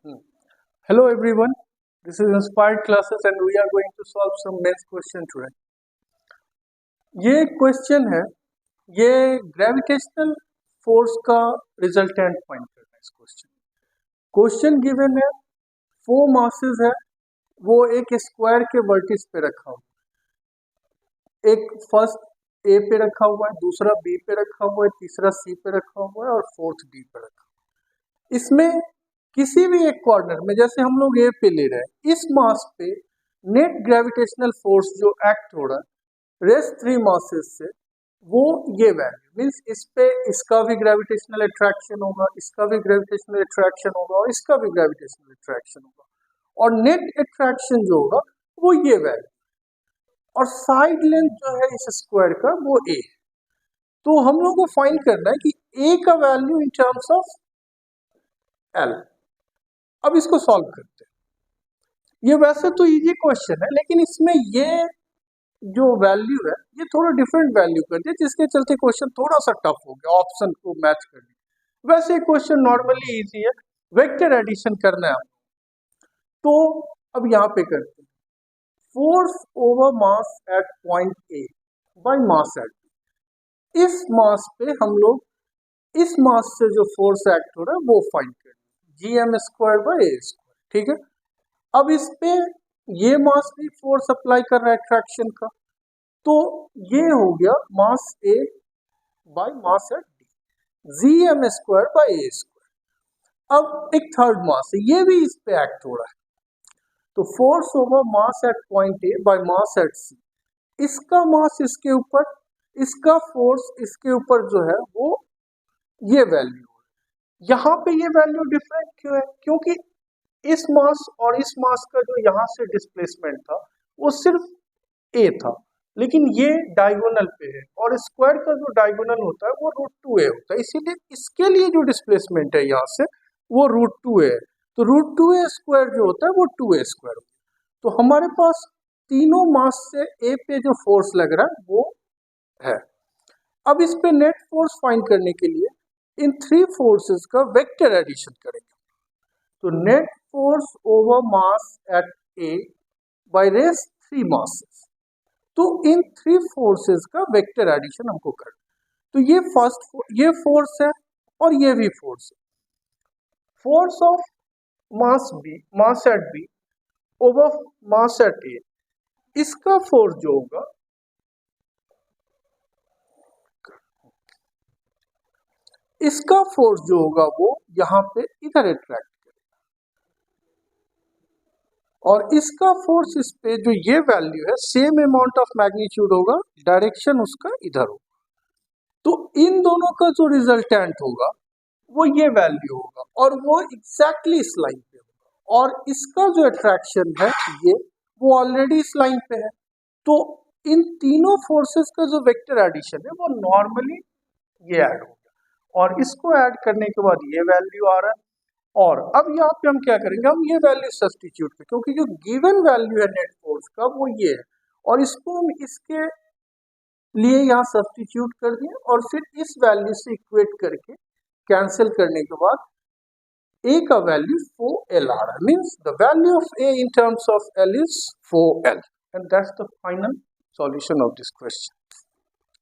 Hello everyone, this is Inspired Classes and we are going to solve some maths question today. ये question है, ये gravitational force का resultant find करना है इस क्वेश्चन गिवन है, 4 मासेस है, वो एक स्क्वायर के वर्टिस पे रखा हुआ है, एक फर्स्ट ए पे रखा हुआ है, दूसरा बी पे रखा हुआ है, तीसरा सी पे रखा हुआ है और फोर्थ डी पे रखा हुआ है। इसमें किसी भी एक कॉर्नर में, जैसे हम लोग ए पे ले रहे हैं, इस मास पे नेट ग्रेविटेशनल फोर्स जो एक्ट हो रहा है रेस्ट 3 मासेस से, वो ये वैल्यू मीन्स इस पे इसका भी ग्रेविटेशनल अट्रैक्शन होगा, इसका भी ग्रेविटेशनल अट्रैक्शन होगा और इसका भी ग्रेविटेशनल अट्रैक्शन होगा और नेट अट्रैक्शन जो होगा वो ये वैल्यू और साइड लेंथ जो है इस स्क्वायर का वो ए है। तो हम लोग को फाइंड करना है कि ए का value in terms of L. अब इसको सॉल्व करते हैं। ये वैसे तो इजी क्वेश्चन है, लेकिन इसमें ये जो वैल्यू है ये थोड़ा डिफरेंट वैल्यू कर दिया, जिसके चलते क्वेश्चन थोड़ा सा टफ हो गया ऑप्शन को मैच करने। वैसे क्वेश्चन नॉर्मली इजी है, वेक्टर एडिशन करना है आपको। तो अब यहाँ पे करते हैं, force over mass at point A by mass at B. इस मास पे हम लोग इस मास से जो फोर्स एक्ट हो रहा है वो फाइंड करें, gm² बाय a²। ठीक है, अब इस पे ये मास भी फोर्स अप्लाई कर रहा है अट्रैक्शन का, तो ये हो गया mass a by mass at b, gm² by a²। अब एक थर्ड मास है, ये भी इस पे एक्ट हो रहा है, तो force over mass at point A by mass at C. इसका मास इसके ऊपर, इसका फोर्स इसके ऊपर जो है वो ये वैल्यू है। यहाँ पे ये वैल्यू डिफरेंट क्यों है? क्योंकि इस मास और इस मास का जो यहाँ से डिस्प्लेसमेंट था वो सिर्फ ए था, लेकिन ये डायगोनल पे है और स्क्वायर का जो डायगोनल होता है वो √2a होता है, इसीलिए इसके लिए जो डिस्प्लेसमेंट है यहाँ से वो √2a है। तो √2a² जो होता है वो 2a² होता है। तो हमारे पास तीनों मास से ए पे जो फोर्स लग रहा है वो है। अब इस पे नेट फोर्स फाइंड करने के लिए इन 3 फोर्सेस का वेक्टर एडिशन करेंगे। तो net force over mass at A by rest 3 masses, तो इन 3 फोर्सेस का वेक्टर एडिशन हमको करना। तो ये ये फोर्स है और ये भी फोर्स है। Force of mass B, mass at B over mass at A, इसका फोर्स जो होगा, इसका फोर्स जो होगा वो यहाँ पे इधर अट्रैक्ट करेगा और इसका फोर्स इस पे जो ये वैल्यू है सेम अमाउंट ऑफ मैग्नीट्यूड होगा, डायरेक्शन उसका इधर होगा। तो इन दोनों का जो रिजल्टेंट होगा वो ये वैल्यू होगा और वो एग्जैक्टली इस लाइन पे होगा और इसका जो अट्रैक्शन है ये वो ऑलरेडी इस लाइन पे है। तो इन तीनों फोर्सेस का जो वेक्टर एडिशन है वो नॉर्मली ये ऐड होगा और इसको ऐड करने के बाद ये वैल्यू आ रहा है। और अब यहाँ पे हम क्या करेंगे, हम ये वैल्यू सब्स्टिट्यूट करें, क्योंकि जो गिवन वैल्यू है नेट फोर्स का वो ये है और इसको हम इसके लिए यहाँ सब्स्टिट्यूट कर दिए और फिर इस वैल्यू से इक्वेट करके कैंसिल करने के बाद a का वैल्यू 4l आ रहा है, means the value of a in terms of l is 4l, and that's the final solution of this question.